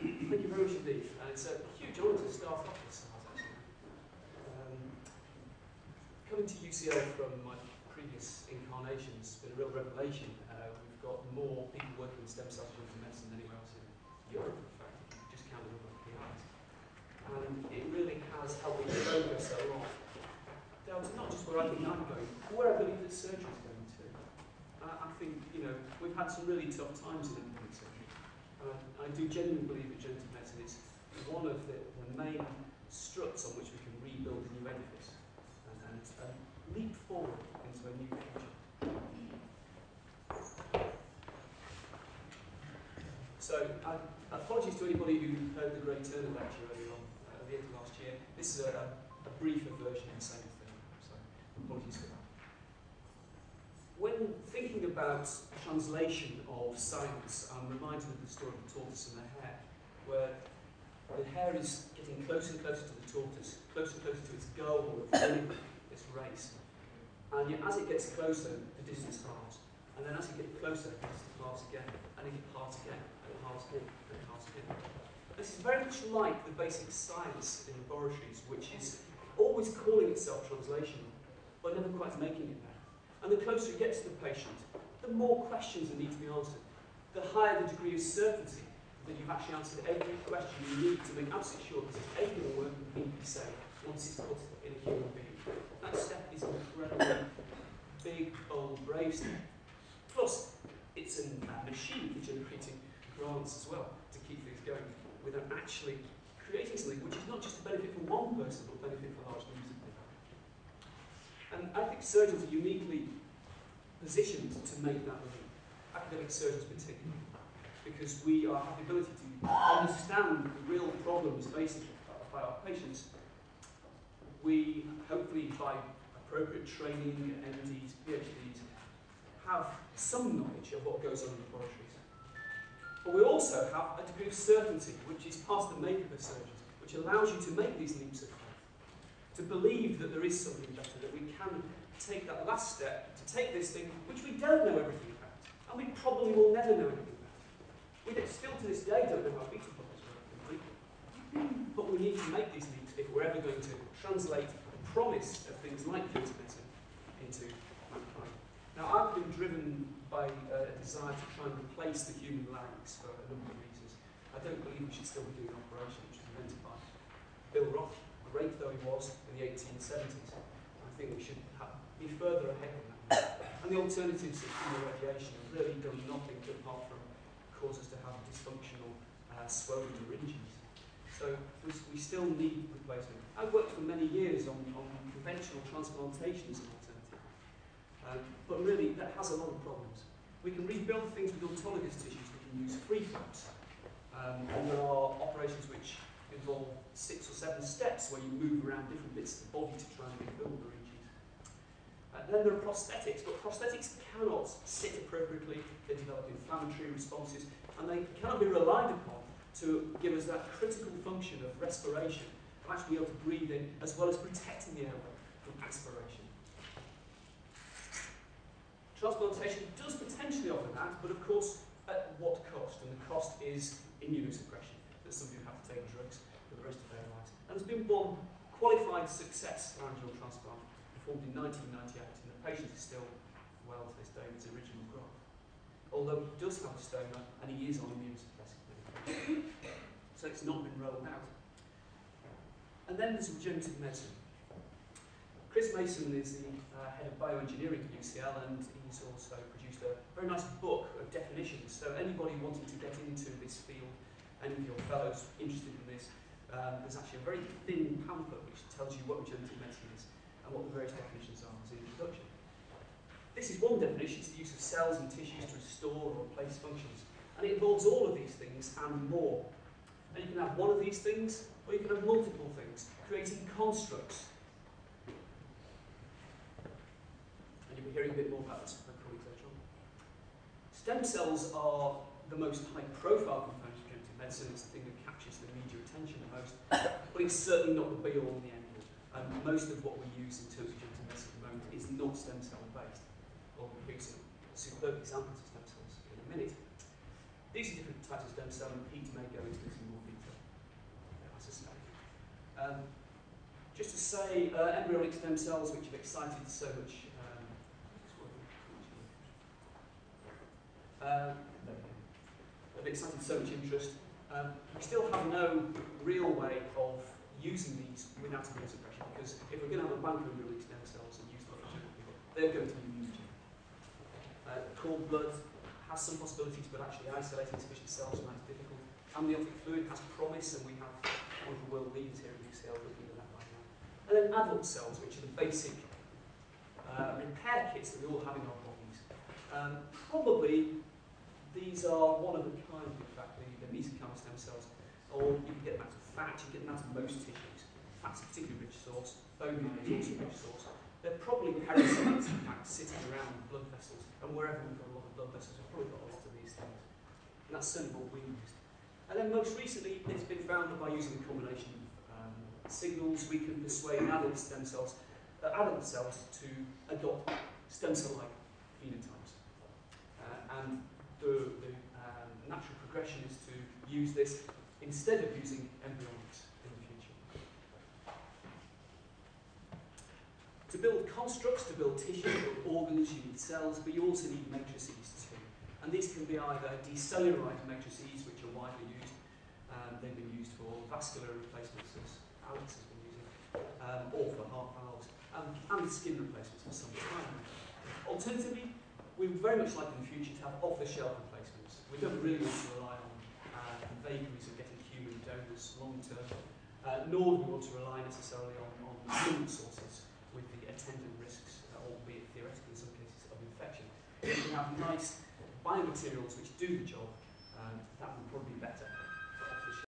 Thank you very much indeed. It's a huge honour to start off with SARS, actually. Coming to UCL from my previous incarnations has been a real revelation. We've got more people working in stem cell medicine than anywhere else in Europe, in fact, if you just count the number of PIs. And it really has helped me progress a lot, down to not just where I think I'm going, but where I believe that surgery is going to. I think, you know, we've had some really tough times in independent surgery. I do genuinely believe that regenerative medicine is one of the main struts on which we can rebuild a new edifice and leap forward into a new future. So, apologies to anybody who heard the Great Turner lecture earlier on at the end of last year. This is a briefer version of the same thing, so apologies for that. When thinking about translation of science, I'm reminded of the story of the tortoise and the hare, where the hare is getting closer and closer to the tortoise, closer and closer to its goal of winning this race. And yet, as it gets closer, the distance halves. And then as it gets closer, the distance halves again, and it halves again, and it halves again, and it halves again. This is very much like the basic science in laboratories, which is always calling itself translation, but never quite making it there. And the closer you get to the patient, the more questions that need to be answered. The higher the degree of certainty that you've actually answered every question you need to make absolutely sure that it's able to work and be safe once it's put in a human being. That step is an incredibly big, bold, brave step. Plus, it's a machine for generating grants as well to keep things going without actually creating something which is not just a benefit for one person, but benefit for large numbers of people. And I think surgeons are uniquely positioned to make that leap, academic surgeons particularly, because we have the ability to understand the real problems faced by our patients. We, hopefully by appropriate training, MDs, PhDs, have some knowledge of what goes on in laboratories. But we also have a degree of certainty, which is part of the makeup of surgeons, which allows you to make these leaps of faith. To believe that there is something better, that we can take that last step to take this thing, which we don't know everything about, and we probably will never know anything about. We still to this day don't know how beta blockers work completely. But we need to make these leaps if we're ever going to translate the promise of things like curative medicine into mankind. Now, I've been driven by a desire to try and replace the human larynx for a number of reasons. I don't believe we should still be doing an operation which was invented by Bill Roth, great though he was in the 1870s. I think we should be further ahead than that. And the alternatives of chemoradiation have really done nothing apart from cause us to have dysfunctional swollen laryngeals. So we still need replacement. I've worked for many years on conventional transplantation as an alternative. But really, that has a lot of problems. We can rebuild things with autologous tissues. We can use free floats. And there are operations which involve 6 or 7 steps where you move around different bits of the body to try and rebuild the larynges. Then there are prosthetics, but prosthetics cannot sit appropriately. They develop inflammatory responses, and they cannot be relied upon to give us that critical function of respiration, of actually being able to breathe in, as well as protecting the airway from aspiration. Transplantation does potentially offer that, but of course, at what cost? And the cost is immunosuppression, that somebody will have to take drugs for the rest of their lives. And there's been one qualified success laryngeal transplant performed in 1998, and the patient is still well to this day with his original graft. Although he does have a stoma, and he is on immunosuppressive medication. So it's not been rolled out. And then there's regenerative medicine. Chris Mason is the head of bioengineering at UCL, and he's also produced a very nice book of definitions. So anybody wanting to get into this field, any of your fellows interested in this, there's actually a very thin pamphlet which tells you what regenerative medicine is and what the various definitions are as an introduction. This is one definition, it's the use of cells and tissues to restore or replace functions. And it involves all of these things and more. And you can have one of these things, or you can have multiple things, creating constructs. And you'll be hearing a bit more about this from my colleagues later on. Stem cells are the most high-profile component of regenerative medicine. It's the thing that captures the media attention the most. But it's certainly not the be-all and the end-all. And most of what we use in terms of regenerative medicine at the moment is not stem cell-based. We'll be some superb examples of stem cells in a minute. And then there's regenerative oncology. And this is the area of regenerative medicine which is really, really moving forward. And These are different types of stem cell, and Pete may go into this in more detail, I suspect. Just to say, embryonic stem cells, which have excited so much interest. We still have no real way of using these without immunosuppression, because if we're going to have a bank of embryonic stem cells and use them, they're going to be mutagen. Cord blood has some possibilities, but actually isolating sufficient cells makes it difficult. Amniotic fluid has promise, and we have one of the world leaders here at UCL looking at that right now. And then adult cells, which are the basic repair kits that we all have in our bodies. Probably these are one of a kind, in fact, the mesenchymal stem cells, or you can get them out of fat, you can get them out of most tissues. Fat's a particularly rich source, bone marrow is also a rich source. They're probably parasites, in fact, sitting around blood vessels, and wherever we've got a lot of blood vessels, we've probably got a lot of these things. And that's certainly what we used. And then most recently, it's been found that by using a combination of signals, we can persuade adult cells to adopt stem cell-like phenotypes. And the natural progression is to use this instead of using embryonics in the future. To build constructs, to build tissue, to build organs, you need cells, but you also need matrices too. And these can be either decellularized matrices, which are widely used. They've been used for vascular replacements, as Alex has been using, or for heart valves, and skin replacements for some time. Alternatively, we would very much like in the future to have off-the-shelf replacements. We don't really want to rely on the vagaries of getting human donors long-term, nor do we want to rely necessarily on human sources with the attendant risks, albeit theoretically in some cases, of infection. If we have nice biomaterials which do the job, that would